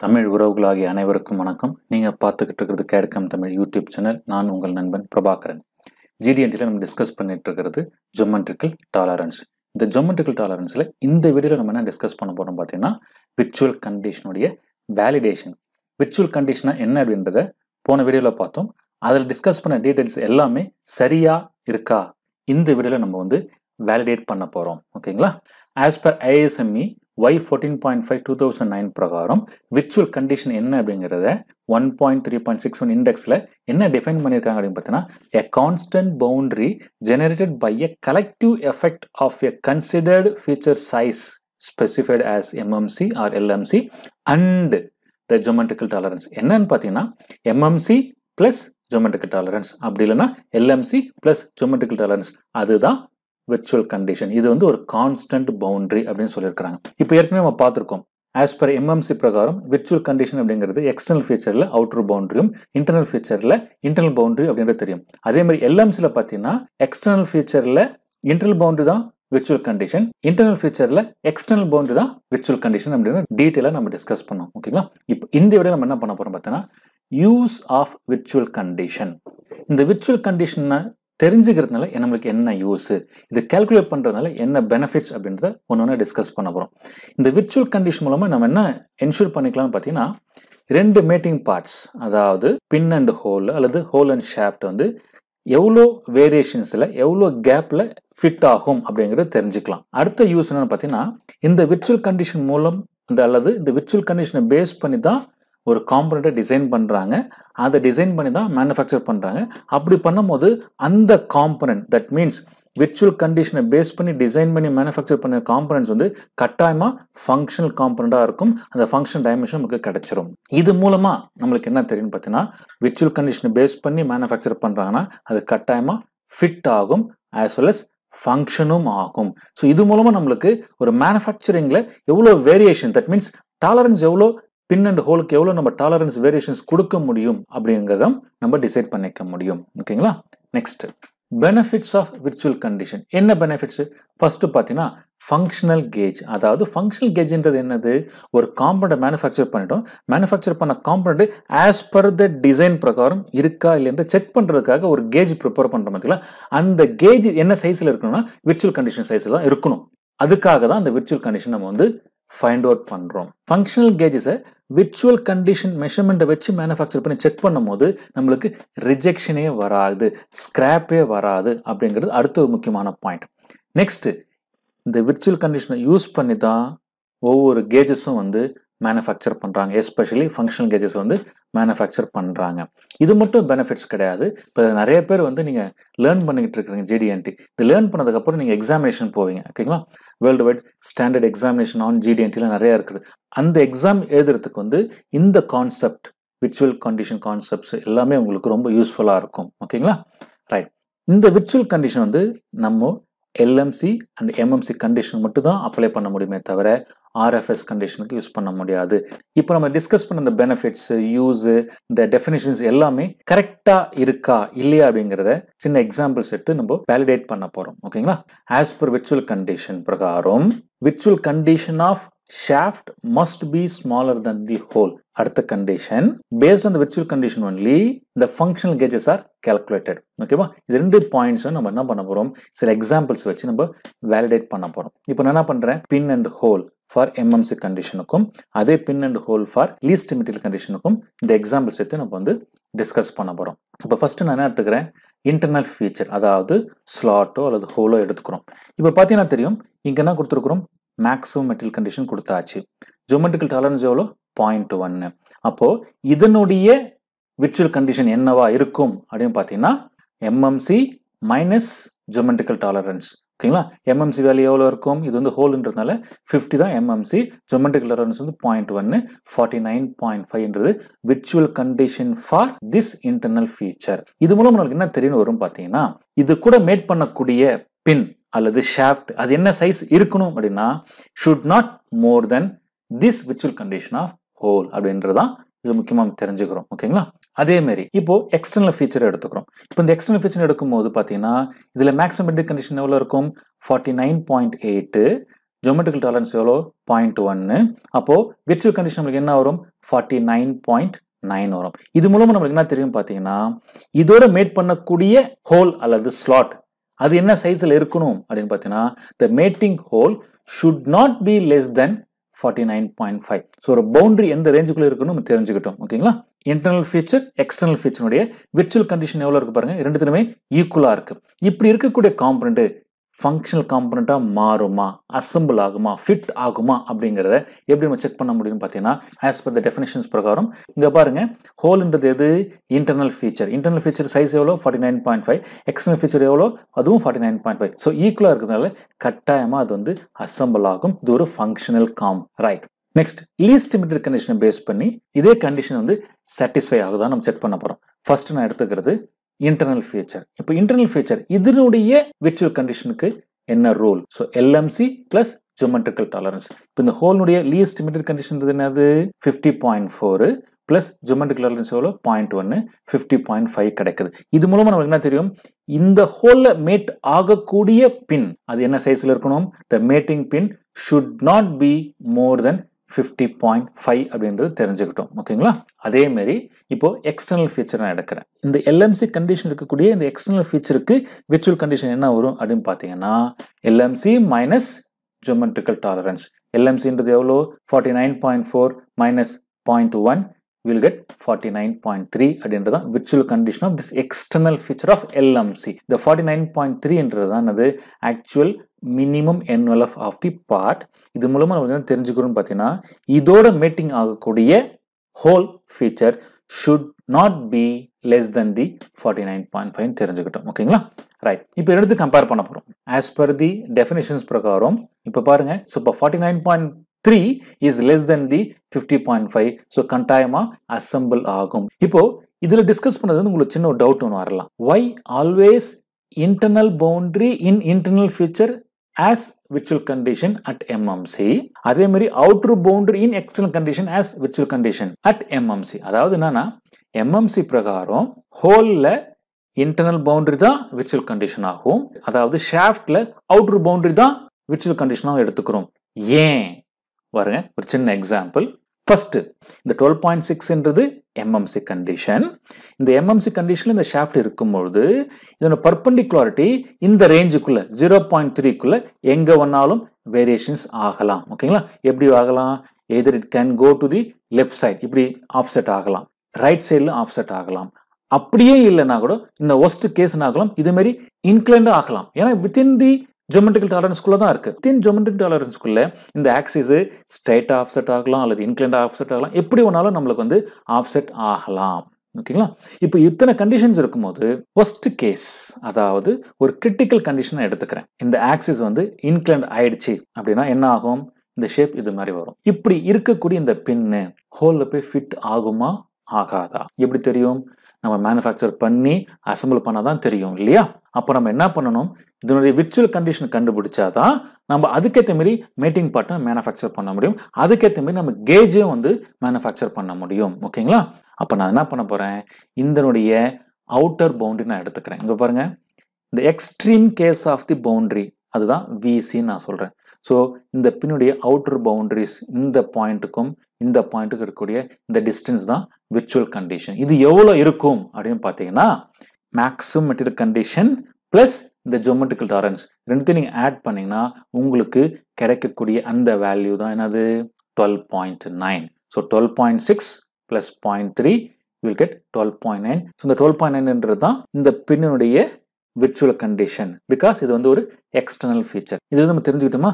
தமிழ் உறவுகளாகிய அனைவருக்கும் வணக்கம். நீங்கள் பார்த்துக்கிட்டு இருக்கிறது கேட்கம் தமிழ் யூடியூப் சேனல். நான் உங்கள் நண்பன் பிரபாகரன். ஜிடிஎன்டியில் நம்ம டிஸ்கஸ் பண்ணிட்டு இருக்கிறது ஜியோமெட்ரிக்கல் டாலரன்ஸ். இந்த ஜியோமெட்ரிக்கல் டாலரன்ஸில் இந்த வீடியோவில் நம்ம என்ன டிஸ்கஸ் பண்ண போகிறோம் பார்த்தீங்கன்னா, விர்ச்சுவல் கண்டிஷனுடைய வேலிடேஷன். விர்ச்சுவல் கண்டிஷனா என்ன அப்படின்றத போன வீடியோவில் பார்த்தோம். அதில் டிஸ்கஸ் பண்ண டீட்டெயில்ஸ் எல்லாமே சரியா இருக்கா இந்த வீடியோவில் நம்ம வேலிடேட் பண்ண போகிறோம். ஓகேங்களா? ஆஸ் பர் ஐஎஸ்எம்இ Y14.5 2009 பிரகாரம் விர்ச்சுவல் கண்டிஷன் என்ன அப்படிங்கிறத 1.3.61 இண்டெக்ஸில் என்ன டிஃபைன் பண்ணியிருக்காங்க அப்படின்னு பார்த்தீங்கன்னா, a constant boundary generated by a collective effect of a considered feature size specified as MMC or LMC and the geometrical tolerance. என்னன்னு பார்த்தீங்கன்னா, MMC plus geometrical tolerance அப்படி இல்லைன்னா LMC plus geometrical tolerance, அதுதான் virtual condition. இது ஒரு constant boundary அப்படின்னு சொல்லியிருக்காங்க. இப்போ ஏற்கனவே நம்ம பார்த்துருக்கோம். ஆஸ் பர் எம்எம்சி பிரகாரம் விர்ச்சுவல் கண்டிஷன் அப்படிங்கிறது எக்ஸ்டர்னல் ஃபீச்சரில் அவுட்டர் பவுண்டரியும் இன்டர்னல் ஃபீச்சரில் இன்டர்னல் பவுண்டரி அப்படின்றது தெரியும். அதே மாதிரி எல்எம்சியில் பார்த்தீங்கன்னா எக்ஸ்டர்னல் ஃபீச்சரில் இன்டர்னல் பவுண்டரி தான் விர்ச்சுவல் கண்டிஷன், இன்டர்னல் ஃபீச்சரில் எக்ஸ்டர்னல் பவுண்டரி தான் விர்ச்சுவல் கண்டிஷன் அப்படின்னு டீட்டெயிலாக நம்ம டிஸ்கஸ் பண்ணோம். ஓகேங்களா? இப்போ இந்த விட நம்ம என்ன பண்ண போகிறோம் பார்த்தீங்கன்னா, யூஸ் ஆஃப் விர்ச்சுவல் கண்டிஷன். இந்த விர்ச்சுவல் கண்டிஷனை தெரிஞ்சுக்கிறதுனால நம்மளுக்கு என்ன யூஸ், இது கால்குலேட் பண்ணுறதுனால என்ன பெனிஃபிட்ஸ் அப்படின்றத ஒன்று டிஸ்கஸ் பண்ண போகிறோம். இந்த விர்ச்சுவல் கண்டிஷன் மூலமாக நம்ம என்ன என்ஷூர் பண்ணிக்கலாம்னு பார்த்தீங்கன்னா, ரெண்டு மேட்டிங் பார்ட்ஸ், அதாவது பின் அண்ட் ஹோல் அல்லது ஹோல் அண்ட் ஷாஃப்ட் எவ்வளோ வேரியேஷன்ஸில் எவ்வளோ கேப்பில் ஃபிட் ஆகும் அப்படிங்கிறத தெரிஞ்சுக்கலாம். அடுத்த யூஸ் என்னன்னு பார்த்தீங்கன்னா, இந்த விர்ச்சுவல் கண்டிஷன் மூலம் அல்லது இந்த விர்ச்சுவல் கண்டிஷனை பேஸ் பண்ணி தான் ஒரு காம்பனண்ட்டை டிசைன் பண்ணுறாங்க. அதை டிசைன் பண்ணி தான் மேனுஃபேக்சர் பண்ணுறாங்க. அப்படி பண்ணும்போது அந்த காம்பனண்ட், தட் மீன்ஸ் விர்ச்சுவல் கண்டிஷனை பேஸ் பண்ணி டிசைன் பண்ணி மேனுஃபேக்சர் பண்ண காம்பனண்ட்ஸ் கட்டாயமாக ஃபங்க்ஷனல் காம்பனண்ட்டாக இருக்கும். அந்த ஃபங்க்ஷன் டைமென்ஷன் நமக்கு கிடைச்சிரும். இது மூலமாக நம்மளுக்கு என்ன தெரியும் பார்த்தீங்கன்னா, விர்ச்சுவல் கண்டிஷனை பேஸ் பண்ணி மேனுஃபேக்சர் பண்ணுறாங்கன்னா அது கட்டாயமாக ஃபிட் ஆகும், ஆஸ் வெல் அஸ் ஃபங்க்ஷனும் ஆகும். ஸோ இது மூலமாக நம்மளுக்கு ஒரு மேனுஃபேக்சரிங்கில் எவ்வளோ வேரியேஷன், தட் மீன்ஸ் டாலரன்ஸ் எவ்வளோ, பின் அண்ட் ஹோலுக்கு எவ்வளோ நம்ம டாலரன்ஸ் வேரியேஷன்ஸ் கொடுக்க முடியும் அப்படிங்கிறத நம்ம டிசைட் பண்ணிக்க முடியும். ஓகேங்களா? Next, benefits of virtual condition. என்ன பெனிஃபிட்ஸ்? ஃபர்ஸ்ட் பார்த்தீங்கன்னா ஃபங்க்ஷனல் கேஜ். அதாவது ஃபங்க்ஷனல் கேஜ்ன்றது என்னது? ஒரு காம்பனண்ட் மேனுஃபேக்சர் பண்ணிட்டோம், மேனுஃபேக்சர் பண்ண component as per the design பிரகாரம் இருக்கா இல்லைன்ற செக் பண்ணுறதுக்காக ஒரு கேஜ் ப்ரிப்பேர் பண்ணுற மாதிரி. அந்த கேஜ் என்ன சைஸில் இருக்கணும்னா விர்ச்சுவல் கண்டிஷன் சைஸில் தான் இருக்கணும். அதுக்காக தான் அந்த விர்ச்சுவல் கண்டிஷன் நம்ம ஃபைண்ட் அவுட் பண்றோம். ஃபங்க்ஷனல் கேஜஸை விர்ச்சுவல் கண்டிஷன் மெஷர்மெண்ட்டை வச்சு மேனுஃபேக்சர் பண்ணி செக் பண்ணும்போது நம்மளுக்கு ரிஜெக்ஷனே வராது, ஸ்கிராப்பே வராது அப்படிங்கிறது அடுத்த ஒரு முக்கியமான பாயிண்ட். நெக்ஸ்ட், இந்த விர்ச்சுவல் கண்டிஷனை யூஸ் பண்ணி தான் ஒவ்வொரு கேஜஸும் மேனுஃபேக்சர் பண்ணுறாங்க. எஸ்பெஷலி ஃபங்க்ஷனல் கேஜஸ் மேனுஃபேக்சர் பண்ணுறாங்க. இது மட்டும் பெனிஃபிட்ஸ் கிடையாது. இப்போ நிறைய பேர் நீங்கள் லேர்ன் பண்ணிக்கிட்டு இருக்கிறீங்க ஜிடிஎன்டி. இது லேர்ன் பண்ணதுக்கப்புறம் நீங்கள் எக்ஸாமினேஷன் போவீங்க. ஓகேங்களா? Worldwide standard examination on ஜிடிஎன்டியில் நிறையா இருக்குது. அந்த எக்ஸாம் எழுதுறதுக்கு இந்த கான்செப்ட், விர்ச்சுவல் கண்டிஷன் கான்செப்ட்ஸ் எல்லாமே உங்களுக்கு ரொம்ப யூஸ்ஃபுல்லாக இருக்கும். ஓகேங்களா? ரைட். இந்த விர்ச்சுவல் கண்டிஷன் நம்ம எல்எம்சி அண்ட் எம்எம்சி கண்டிஷன் மட்டும் தான் அப்ளை பண்ண முடியுமே தவிர ஆர்எஃப்எஸ் கண்டிஷனுக்கு யூஸ் பண்ண முடியாது. இப்போ நம்ம டிஸ்கஸ் பண்ண இந்த பெனிஃபிட்ஸ், யூஸ், இந்த டெஃபினிஷன்ஸ் எல்லாமே கரெக்டா இருக்கா இல்லையா அப்படிங்கிறத சின்ன எக்ஸாம்பிள்ஸ் எடுத்து நம்ம வேலிடேட் பண்ண போறோம். ஓகேங்களா? ஆஸ் பர் விர்ச்சுவல் கண்டிஷன் பிரகாரம் virtual condition of shaft must be smaller than the hole. அடுத்த condition, based on the virtual condition only the functional gauges are calculated. ஓகேவா? இது ரெண்டு பாயிண்ட்ஸ் நம்ம என்ன பண்ண போறோம், சில எக்ஸாம்பிள்ஸ் வச்சு நம்ம வேலிடேட் பண்ண போறோம். இப்போ நான் என்ன பண்றேன், pin and hole for MMC கண்டிஷனுக்கும் அதே pin and hole for least material கண்டிஷனுக்கும் இந்த எக்ஸாம்பிள்ஸ் எடுத்து நம்ம டிஸ்கஸ் பண்ண போறோம். இப்போ ஃபர்ஸ்ட் நான் என்ன எடுத்துக்கிறேன், இன்டர்னல் ஃபீச்சர், அதாவது ஸ்லாட்டோ அல்லது ஹோலோ எடுத்துக்கிறோம். இப்போ பார்த்தீங்கன்னா தெரியும், இங்க என்ன கொடுத்துருக்கிறோம், மேக்ஸிமம் மெட்டீரியல் கண்டிஷன் கொடுத்தாச்சு. ஜியோமெட்ரிக்கல் டாலரன்ஸ் எவ்வளோ, 0.1. அப்போ இதனுடைய விர்ச்சுவல் கண்டிஷன் என்னவா இருக்கும் அப்படின்னு பார்த்தீங்கன்னா, எம்எம்சி மைனஸ் ஜியோமெட்ரிக்கல் டாலரன்ஸ். ஓகேங்களா? எம்எம்சி வேல்யூ எவ்வளோ இருக்கும், இது ஹோல்ன்றதுனால 50 தான் எம்எம்சி, ஜியோமெட்ரிக்கல் டாலரன்ஸ் 0.1, 49.5ன்றது virtual condition for this internal feature. இது மூலம் நம்மளுக்கு என்ன தெரியும் வரும் பார்த்தீங்கன்னா, இது கூட மேட் பண்ணக்கூடிய பின் அல்லது ஷாஃப்ட் அது என்ன சைஸ் இருக்கணும் அப்படின்னா, should not more than this virtual condition of hole அப்படின்றதான் இது முக்கியமாக தெரிஞ்சுக்கிறோம். ஓகேங்களா? அதே மாதிரி இப்போ எக்ஸ்டர்னல் ஃபீச்சர் எடுத்துக்கிறோம். இப்போ இந்த எக்ஸ்டர்னல் ஃபீச்சர் எடுக்கும்போது பார்த்தீங்கன்னா இதில் மேக்ஸிமம் மெட்டீரியல் கண்டிஷன் எவ்வளோ இருக்கும், 49.8, ஜியோமெட்ரிக்கல் டாலரன்ஸ் எவ்வளோ 0.1. அப்போ விர்ச்சுவல் கண்டிஷன் நம்மளுக்கு என்ன வரும் 49.9 வரும். இது மூலமா நம்மளுக்கு என்ன தெரியும் பார்த்தீங்கன்னா இதோட மேட் பண்ணக்கூடிய ஹோல் அல்லது ஸ்லாட் அது என்ன சைஸ்ல இருக்கணும் அப்படின்னு பார்த்தீங்கன்னா the mating hole should not be less than 49.5. So ஒரு பவுண்டரி எந்த ரேஞ்சுக்குள்ள இருக்குன்னு நம்ம தெரிஞ்சுக்கிட்டோம். ஓகேங்களா? இன்டர்னல் ஃபீச்சர் எக்ஸ்டர்னல் ஃபீச்சருடைய விர்ச்சுவல் கண்டிஷன் எவ்வளோ இருக்கு பாருங்க, ரெண்டுத்துலையுமே ஈக்குவலா இருக்கு. இப்படி இருக்கக்கூடிய காம்பனண்ட் ஃபங்க்ஷனல் காம்பனண்டா மாறுமா, அசம்பிள் ஆகுமா, ஃபிட் ஆகுமா அப்படிங்கிறத எப்படி நம்ம செக் பண்ண முடியும்னு பார்த்தீங்கன்னா ஆஸ் பர் த டெஃபினிஷன்ஸ் பிரகாரம் இங்க பாருங்க ஹோல்ன்றது எது internal feature. Internal feature size எவ்வளோ 49.5, எக்ஸ்டர்னல் ஃபீச்சர் எவ்வளோ அதுவும் 49.5. ஸோ ஈக்குவலா இருக்கிறதுனால கட்டாயமா அது வந்து அசம்பிள் ஆகும். இது ஒரு functional com. Right. Next least limited கண்டிஷனை பேஸ் பண்ணி இதே கண்டிஷன் வந்து சாட்டிஸ்ஃபை ஆகுதா நம்ம செக் பண்ண போறோம். ஃபர்ஸ்ட் நான் எடுத்துக்கிறது இன்டர்னல் ஃபீச்சர். இப்போ இன்டர்னல் ஃபீச்சர் இதனுடைய விர்ச்சுவல் கண்டிஷனுக்கு என்ன rule? So LMC plus geometrical tolerance. இப்போ இந்த ஹோல்னுடைய லீஸ்ட் லிமிட்டட் கண்டிஷன் என்னது 50.4 பிளஸ் ஜியோமெட்ரிக்கல் டாலரன்ஸ் எவ்வளோ 0.1 50.5 கிடைக்குது. இது மூலமா நமக்கு என்ன தெரியும், இந்த ஹோல்ல மேட் ஆகக்கூடிய பின் அது என்ன சைஸ்ல இருக்கணும், the mating pin should not be more than 50.5 அப்படின்றது தெரிஞ்சுக்கிட்டோம். ஓகேங்களா? அதே மாதிரி இப்போ எக்ஸ்டர்னல் ஃபீச்சர் நான் எடுக்கிறேன். இந்த LMC கண்டிஷன் இருக்கக்கூடிய இந்த எக்ஸ்டர்னல் ஃபீச்சருக்கு விர்ச்சுவல் கண்டிஷன் என்ன வரும் அப்படின்னு பார்த்தீங்கன்னா LMC மைனஸ் ஜியோமெட்ரிக்கல் டாலரன்ஸ். LMCன்றது எவ்வளோ 49.4 மைனஸ் 0.1 will get 49.3 அப்படின்றதான் virtual condition of this external feature of LMC. The 49.3 என்றதான் அது actual minimum envelope of the part. இது மூலமா நம்ம என்ன தெரிஞ்சுக்கிறோம் பார்த்தீங்கன்னா இதோட மேட்டிங் ஆகக்கூடிய whole feature should not be less than the 49.5 தெரிஞ்சுக்கிட்டோம். ஓகேங்களா? ரைட். இப்போ எடுத்து கம்பேர் பண்ண போறோம். as per the definitions பிரகாரம் இப்போ பாருங்க ஸோ இப்போ 49.3 is less than the 50.5. So கட்டாயமா அசம்பிள் ஆகும். இப்போ இதுல டிஸ்கஸ் பண்ணது வந்து உங்களுக்கு சின்ன ஒரு டவுட் ஒன்று வரலாம். why always internal boundary in internal feature as virtual condition at MMC, அதே மாதிரி outer boundary in external condition as virtual condition at MMC. அதாவது என்னன்னா MMC பிரகாரம் ஹோல்ல இன்டர்னல் பவுண்டரி தான் virtual condition ஆகும், அதாவது ஷாஃப்ட்ல outer boundary தான் virtual condition எடுத்துக்கிறோம். ஏன் பாருங்க ஒரு சின்ன எக்ஸாம்பிள். ஃபர்ஸ்ட் இந்த 12.6ன்றது MMC கண்டிஷன். இந்த MMC கண்டிஷன்ல இந்த ஷாஃப்ட் இருக்கும்பொழுது இதோட பர்பெண்டிகுலாரிட்டி இந்த ரேஞ்சுக்குள்ள 0.3க்குள்ள எங்க வேணாலும் வேரியேஷன்ஸ் ஆகலாம். ஓகேங்களா? எப்படி ஆகலாம்? Either it can go to the left side, இப்படி ஆஃப்செட் ஆகலாம், ரைட் சைட்ல ஆஃப்செட் ஆகலாம், அப்படியே இல்லைன்னா கூட இந்த ஒஸ்ட் கேஸ் ஆகலாம், இது மாதிரி இன்க்ளைண்ட் ஆகலாம். ஏன்னா வித்தின் தி ஜியோமெட்ரிக்கல் டாலரன்ஸ்குள்ள தான் இருக்கு. வித்தின் ஜியோமெட்ரிக்கல் டாலரன்ஸ்குள்ள இந்த ஆக்சிஸ் ஸ்ட்ரைட்டா ஆஃப்செட் ஆகலாம் அல்லது இன்க்ளைண்டா ஆஃப்செட் ஆகலாம், எப்படி வேணாலும் நம்மளுக்கு வந்து ஆஃப்செட் ஆகலாம். ஓகேங்களா? இப்போ இத்தனை கண்டிஷன்ஸ் இருக்கும்போது ஒஸ்ட் கேஸ், அதாவது ஒரு கிரிட்டிக்கல் கண்டிஷனை எடுத்துக்கிறேன். இந்த ஆக்சிஸ் வந்து இன்க்ளைண்ட் ஆயிடுச்சு அப்படின்னா என்ன ஆகும், இந்த ஷேப் இது மாதிரி வரும். இப்படி இருக்கக்கூடிய இந்த பின்னு ஹோல்ல போய் ஃபிட் ஆகுமா ஆகாதா எப்படி தெரியும்? நம்ம மேனுஃபேக்சர் பண்ணி அசம்பிள் பண்ணாதான் தெரியும் இல்லையா? அப்போ நம்ம என்ன பண்ணணும், இதனுடைய விர்ச்சுவல் கண்டிஷன் கண்டுபிடிச்சாதான் நம்ம அதுக்கேற்ற மாதிரி மேட்டிங் பார்ட்டை மேனுஃபேக்சர் பண்ண முடியும், அதுக்கேற்ற மாதிரி நம்ம கேஜையும் வந்து மேனுஃபேக்சர் பண்ண முடியும். ஓகேங்களா? அப்போ நான் என்ன பண்ண போறேன், இதனுடைய அவுட்டர் பவுண்டரி நான் எடுத்துக்கிறேன். இங்க பாருங்க இந்த extreme case of the boundary அதுதான் VC நான் சொல்றேன். ஸோ இந்த பின்னுடைய அவுட்டர் பவுண்டரிஸ் இந்த பாயிண்ட்டுக்கும் இந்த பாயிண்ட்டுக்கு இருக்கக்கூடிய இந்த டிஸ்டன்ஸ் தான் விர்ச்சுவல் கண்டிஷன். இது எவ்வளோ இருக்கும் அப்படின்னு பார்த்தீங்கன்னா மேக்ஸிமம் மெட்டீரியல் கண்டிஷன் பிளஸ் இந்த ஜியோமெட்ரிக்கல் டாலரன்ஸ் ரெண்டுத்தையும் நீங்கள் ஆட் பண்ணீங்கன்னா உங்களுக்கு கிடைக்கக்கூடிய அந்த வேல்யூ தான் என்னது 12.9. So 12.6 plus 0.3 will get 12.9. So இந்த 12.9ன்றது தான் இந்த பின்னுடைய விர்ச்சுவல் கண்டிஷன். பிகாஸ் இது வந்து ஒரு எக்ஸ்டர்னல் ஃபீச்சர். இது நம்ம தெரிஞ்சுக்கிட்டோமா,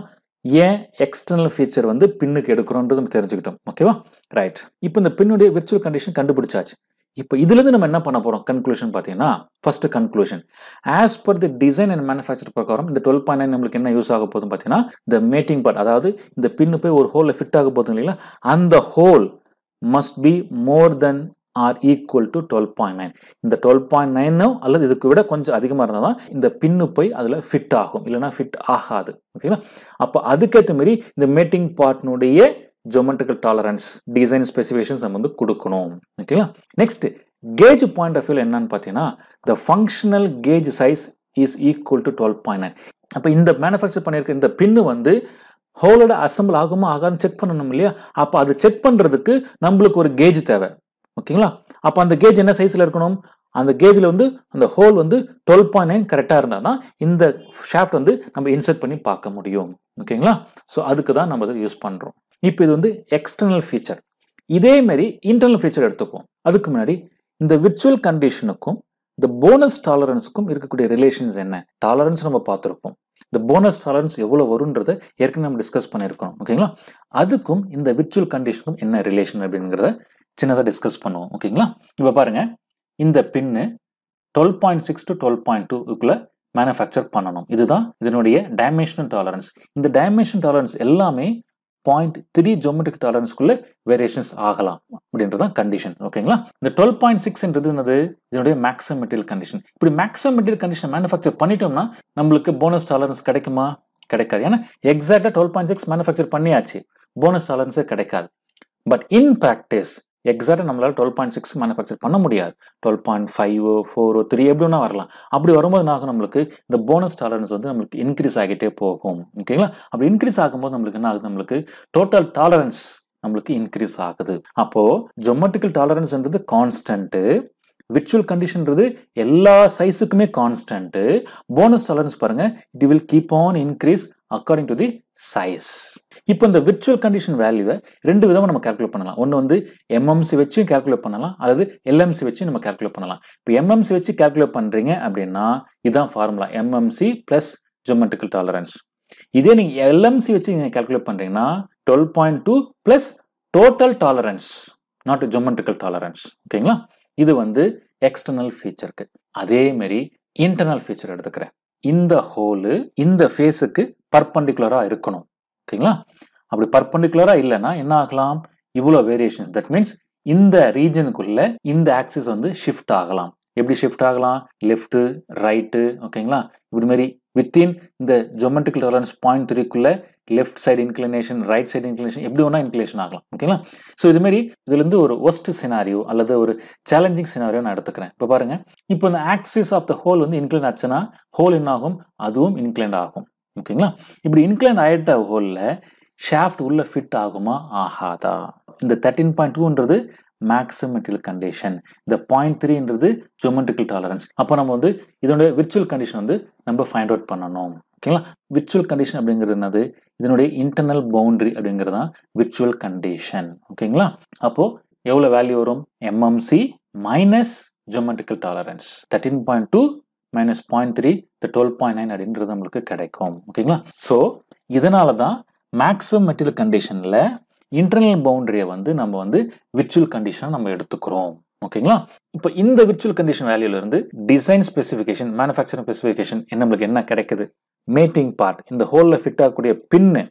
ஏன் எக்ஸ்டர்னல் ஃபீச்சர் வந்து பின்னுக்கு எடுக்கிறோன்றது நம்ம தெரிஞ்சுக்கிட்டோம். ஓகேவா? ரைட். இப்போ இந்த பின்னுடைய விர்ச்சுவல் கண்டிஷன் கண்டுபிடிச்சாச்சு. இப்போ இதுல இருந்து நம்ம என்ன பண்ண போறோம் கன்க்ளூஷன் பார்த்தீங்கன்னா, first conclusion as per the design and manufacture பிரகாரம் இந்த 12.9 நம்மளுக்கு என்ன யூஸ் ஆக போகுதுன்னு பார்த்தீங்கன்னா இந்த மேட்டிங் பார்ட், அதாவது இந்த பின்னு போய் ஒரு ஹோல்ல ஃபிட் ஆக போகுது இல்லைங்களா, அந்த hole must be more than or equal to 12.9. இந்த 12.9 அல்லது இதுக்கு விட கொஞ்சம் அதிகமாக இருந்தால் தான் இந்த பின்னு போய் அதில் ஃபிட் ஆகும், இல்லைன்னா ஃபிட் ஆகாது. ஓகேங்களா? அப்போ அதுக்கேற்ற மாதிரி இந்த மேட்டிங் பார்ட்னுடைய ஜியோமெட்ரிக்கல் டாலரன்ஸ் டிசைன் ஸ்பெசிஃபிகேஷன்ஸ் நம்ம வந்து கொடுக்கணும். ஓகேங்களா? நெக்ஸ்ட் கேஜ் பாயிண்ட் ஆஃப் வியூல என்னன்னு பார்த்தீங்கன்னா the functional gauge size is equal to 12.9. அப்போ இந்த மேனுஃபேக்சர் பண்ணியிருக்க இந்த பின்னு வந்து ஹோலோட அசம்பிள் ஆகுமா ஆகான்னு செக் பண்ணணும் இல்லையா? அப்போ அது செக் பண்றதுக்கு நம்மளுக்கு ஒரு கேஜ் தேவை. ஓகேங்களா? அப்போ அந்த கேஜ் என்ன சைஸ்ல இருக்கணும்? அந்த கேஜ்ல வந்து அந்த ஹோல் வந்து 12.9 கரெக்டா இருந்தா தான் இந்த ஷாஃப்ட் வந்து நம்ம இன்சர்ட் பண்ணி பார்க்க முடியும். ஓகேங்களா? ஸோ அதுக்கு தான் நம்ம அதை யூஸ் பண்றோம். இப்போ இது வந்து எக்ஸ்டர்னல் ஃபீச்சர். இதே மாதிரி இன்டர்னல் ஃபீச்சர் எடுத்துக்குவோம். அதுக்கு முன்னாடி இந்த விர்ச்சுவல் கண்டிஷனுக்கும் இந்த போனஸ் டாலரன்ஸுக்கும் இருக்கக்கூடிய ரிலேஷன்ஸ் என்ன? டாலரன்ஸ் நம்ம பார்த்துருப்போம். இந்த போனஸ் டாலரன்ஸ் எவ்வளவு வரும்ன்றதை ஏற்கனவே நம்ம டிஸ்கஸ் பண்ணியிருக்கோம். ஓகேங்களா? அதுக்கும் இந்த விர்ச்சுவல் கண்டிஷனுக்கும் என்ன ரிலேஷன் அப்படிங்கிறத சின்னதாக டிஸ்கஸ் பண்ணுவோம். ஓகேங்களா? இப்போ பாருங்க, இந்த பின்னு 12.6 to 12.2க்குள்ள மேனுஃபேக்சர் பண்ணணும். இதுதான் இதனுடைய டைமென்ஷனல் டாலரன்ஸ். இந்த டைமென்ஷன் டாலரன்ஸ் எல்லாமே 0.3 ஜியோமெட்ரிக் டாலரன்ஸ்க்குள்ள வேரியேஷன்ஸ் ஆகலாம் அப்படின்றதான் கண்டிஷன். ஓகேங்களா? இந்த 12.6ன்றது என்னது? இதனுடைய மேக்ஸிமம் மெட்டீரியல் கண்டிஷன். இப்படி மேக்ஸிமம் மெட்டீரியல் கண்டிஷன் மேனுஃபேக்சர் பண்ணிட்டோம்னா நம்மளுக்கு போனஸ் டாலரன்ஸ் கிடைக்குமா? கிடைக்காது. ஏன்னா எக்ஸாக்டா 12.6 மேனுஃபேக்சர் பண்ணியாச்சு, போனஸ் டாலரன்ஸே கிடைக்காது. பட் இன் பிராக்டிஸ் எக்ஸாக்டா நம்மளால 12.6 மேனுஃபேக்சர் பண்ண முடியாது. 12.5 4 3 எப்படி வேணா வரலாம். அப்படி வரும்போது என்ன ஆகும்? நம்மளுக்கு இந்த போனஸ் டாலரன்ஸ் வந்து நம்மளுக்கு இன்க்ரீஸ் ஆகிட்டே போகும். ஓகேங்களா? அப்படி இன்க்ரீஸ் ஆகும்போது நம்மளுக்கு என்ன ஆகுது? நம்மளுக்கு டோட்டல் டாலரன்ஸ் நம்மளுக்கு இன்க்ரீஸ் ஆகுது. அப்போ ஜியோமெட்ரிக்கல் டாலரன்ஸ்ன்றது கான்ஸ்டன்ட், விர்ச்சுவல் கண்டிஷன்றது எல்லா சைஸுக்குமே கான்ஸ்டன்ட். போனஸ் டாலரன்ஸ் பாருங்க, it will keep on increase according to the size. இப்போ இந்த விர்ச்சுவல் கண்டிஷன் வேல்யூவை ரெண்டு விதமா நம்ம கால்குலேட் பண்ணலாம். ஒன்று வந்து எம்எம்சி வச்சு கால்குலேட் பண்ணலாம், அல்லது எல்எம்சி வச்சு நம்ம கால்குலேட் பண்ணலாம். இப்போ எம்எம்சி வச்சு கால்குலேட் பண்றீங்க அப்படின்னா இதுதான் formula, MMC plus geometrical tolerance. இதே நீங்க எல்எம்சி வச்சு நீங்க கால்குலேட் பண்றீங்கன்னா 12.2 plus total tolerance, not geometrical tolerance. ஓகேங்களா? இது வந்து எக்ஸ்டர்னல் ஃபீச்சருக்கு. அதே மாதிரி இன்டர்னல் ஃபீச்சர் எடுத்துக்கிறேன். இந்த ஹோலு இந்த ஃபேஸுக்கு பர்பண்டிகுலரா இருக்கணும். ஓகேங்களா? அப்படி பர்பண்டிகுலரா இல்லைன்னா என்ன ஆகலாம்? இவ்வளோ வேரியேஷன்ஸ். தட் மீன்ஸ் இந்த ரீஜனுக்குள்ள இந்த ஆக்சிஸ் வந்து ஷிஃப்ட் ஆகலாம். எப்படி ஷிஃப்ட் ஆகலாம்? Left right. ஓகேங்களா? இப்படி மாதிரி வித்தின் இந்த ஜியோமெட்ரிக்கல் டாலரன்ஸ் 0.3க்குள்ள left side inclination, right side inclination, எப்படி வேணா இன்க்ளினேஷன் ஆகலாம். ஓகேங்களா? ஸோ இது மாதிரி இதுல இருந்து ஒரு ஒஸ்ட் சினாரியோ அல்லது ஒரு சேலஞ்சிங் சினாரியோ நான் எடுத்துக்கிறேன். இப்போ பாருங்க, இப்போ இந்த ஆக்சிஸ் ஆஃப் த ஹோல் வந்து இன்க்ளைன் ஆச்சுன்னா ஹோல் என்ன ஆகும்? அதுவும் இன்க்ளைன் ஆகும். ஓகேங்களா? இப்படி இன்க்ளைன் ஆயிட்ட ஹோல்ல ஷாஃப்ட் உள்ள ஃபிட் ஆகுமா ஆகாதா? இந்த 13.2ன்றது மேக்ஸிமம் மெட்டீரியல் கண்டிஷன், இந்த 0.3ன்றது ஜியோமெட்ரிக்கல் டாலரன்ஸ். அப்போ நம்ம வந்து இதனுடைய விர்ச்சுவல் கண்டிஷன் வந்து நம்ம ஃபைண்ட் அவுட் பண்ணணும். ஓகேங்களா? விர்ச்சுவல் கண்டிஷன் அப்படிங்கிறது என்னது? இதனுடைய இன்டர்னல் பவுண்டரி அப்படிங்கிறது தான் விர்ச்சுவல் கண்டிஷன். ஓகேங்களா? அப்போ எவ்வளவு வேல்யூ வரும்? MMC minus geometrical tolerance 13.2 minus 0.3 12.9 அப்படின்றது நம்மளுக்கு கிடைக்கும். ஓகேங்களா? ஸோ இதனால தான் மேக்ஸிமம் மெட்டீரியல் கண்டிஷன்ல இன்டர்னல் பவுண்டரியை வந்து நம்ம வந்து விர்ச்சுவல் கண்டிஷனை நம்ம எடுத்துக்கிறோம். ஓகேங்களா? இப்போ இந்த விர்ச்சுவல் கண்டிஷன் வேல்யூல இருந்து டிசைன் ஸ்பெசிஃபிகேஷன், மேனுஃபேக்சரிங் ஸ்பெசிஃபிகேஷன் நம்மளுக்கு என்ன கிடைக்குது? மேட்டிங் பார்ட், இந்த ஹோல்ல ஃபிட் ஆகக்கூடிய pin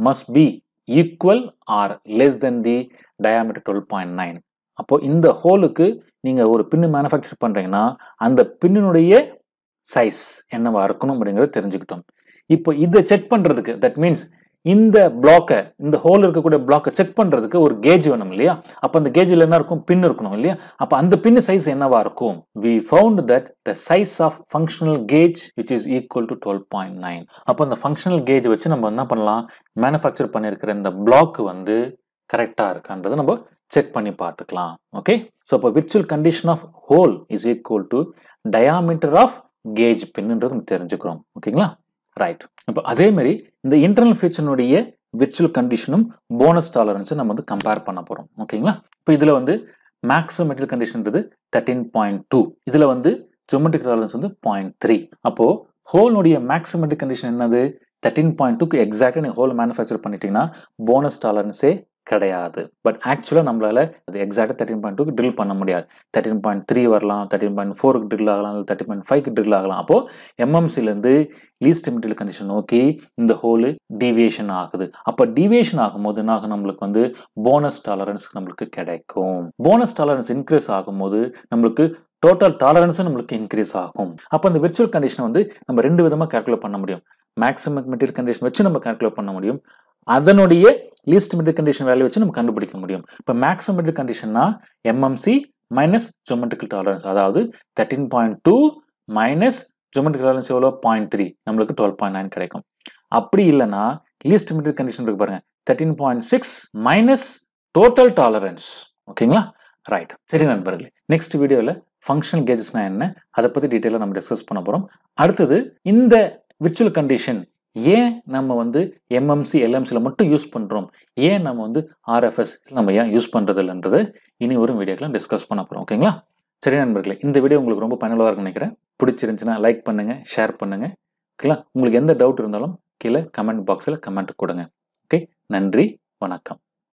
must be equal or less than the diameter 12.9. அப்போ இந்த ஹோலுக்கு நீங்க ஒரு பின்னு மேனுஃபேக்சர் பண்றீங்கன்னா அந்த பின்னுடைய சைஸ் என்னவா இருக்கணும் அப்படிங்கறத தெரிஞ்சுக்கிட்டோம். இப்போ இதை செக் பண்றதுக்கு, தட் மீன்ஸ் இந்த பிளாக்கை, இந்த ஹோல் இருக்கக்கூடிய பிளாக்கை செக் பண்றதுக்கு ஒரு கேஜ் வேணும் இல்லையா? அப்ப அந்த கேஜ்ல என்ன இருக்கும்? பின் இருக்கணும் இல்லையா? அப்ப அந்த பின் சைஸ் என்னவா இருக்கும்? We found that the size of functional gauge which is equal to 12.9. அப்ப அந்த ஃபங்க்ஷனல் கேஜ் வச்சு நம்ம என்ன பண்ணலாம்? மேனுஃபேக்சர் பண்ணிருக்கிற இந்த பிளாக் வந்து கரெக்டா இருக்கான்றதை நம்ம செக் பண்ணி பார்த்துக்கலாம். ஓகே? ஸோ அப்போ virtual condition of hole is equal to diameter of gauge பின்ன்றது நம்ம தெரிஞ்சுக்கிறோம். ஓகேங்களா? ரைட். இப்போ அதே மாதிரி இந்த இன்டர்னல் ஃபீச்சர்னுடைய விர்ச்சுவல் கண்டிஷனும் போனஸ் டாலரன்ஸும் நம்ம வந்து கம்பேர் பண்ண போறோம். ஓகேங்களா? இப்போ இதுல வந்து மேக்ஸிமம் மெட்டீரியல் கண்டிஷன்றது 13.2, இதுல வந்து ஜியோமெட்ரிக் டாலரன்ஸ் வந்து 0.3. அப்போ ஹோல்னுடைய மேக்ஸிமம் மெட்டீரியல் கண்டிஷன் என்னது? 13.2க்கு எக்ஸாக்டா நீங்க ஹோல் மேனுஃபேக்சர் பண்ணிட்டீங்கன்னா போனஸ் டாலரன்ஸே கிடையாது. பட் ஆக்சுவலா நம்மளால அது எக்ஸாக்டா 13.2க்கு ட்ரில் பண்ண முடியாது. 13.3 வரலாம், 13.4க்கு ட்ரில் ஆகலாம், 13.5க்கு ட்ரில் ஆகலாம். அப்போ எம்எம்சில இருந்து லீஸ்ட் மெட்டீரியல் கண்டிஷன் நோக்கி இந்த ஹோல் டீவியேஷன் ஆகுது. அப்ப டீவியேஷன் ஆகும்போது என்ன ஆகும்? நம்மளுக்கு வந்து போனஸ் டாலரன்ஸ் நம்மளுக்கு கிடைக்கும். போனஸ் டாலரன்ஸ் இன்க்ரீஸ் ஆகும்போது நம்மளுக்கு டோட்டல் டாலரன்ஸும் நம்மளுக்கு இன்க்ரீஸ் ஆகும். அப்போ இந்த விர்ச்சுவல் கண்டிஷனை வந்து நம்ம ரெண்டு விதமா கால்குலேட் பண்ண முடியும். மேக்ஸிமம் மெட்டீரியல் கண்டிஷன் வச்சு நம்ம கால்குலேட் பண்ண முடியும், அதனுடைய லீஸ்ட் மெட்டீரியல் கண்டிஷன் வேல்யூ வச்சு நம்ம கண்டுபிடிக்க முடியும். இப்போ மேக்ஸிமம் மெட்டீரியல் கண்டிஷன்னா எம்எம்சி மைனஸ் ஜியோமெட்ரிக்கல் டாலரன்ஸ், அதாவது 13.2 மைனஸ் ஜியோமெட்ரிக்கல் டாலரன்ஸ் எவ்வளோ? 0.3, நம்மளுக்கு 12.9 கிடைக்கும். அப்படி இல்லைன்னா லீஸ்ட் மெட்டீரியல் கண்டிஷன் இருக்கு பாருங்க 13.6 மைனஸ் டோட்டல் டாலரன்ஸ். ஓகேங்களா? ரைட். சரி நண்பர்களே, நெக்ஸ்ட் வீடியோவில் ஃபங்க்ஷனல் கேஜஸ்னா என்ன அதை பற்றி டீட்டெயிலாக நம்ம டிஸ்கஸ் பண்ண போகிறோம். அடுத்தது இந்த விர்ச்சுவல் கண்டிஷன் ஏன் நம்ம வந்து எம்எம்சி எல்எம்சியில் மட்டும் யூஸ் பண்ணுறோம், ஏன் நம்ம வந்து ஆர்எஃப்எஸ் நம்ம ஏன் யூஸ் பண்ணுறது இல்லைன்றது இனி ஒரு வீடியோக்கெலாம் டிஸ்கஸ் பண்ண போகிறோம். ஓகேங்களா? சரி நண்பர்களே, இந்த வீடியோ உங்களுக்கு ரொம்ப பயனுள்ளதாக இருக்குன்னு நினைக்கிறேன். பிடிச்சிருந்துச்சுன்னா லைக் பண்ணுங்கள், ஷேர் பண்ணுங்கள். ஓகேங்களா? உங்களுக்கு எந்த டவுட் இருந்தாலும் கீழே கமெண்ட் பாக்ஸில் கமெண்ட் கொடுங்க. ஓகே, நன்றி, வணக்கம்.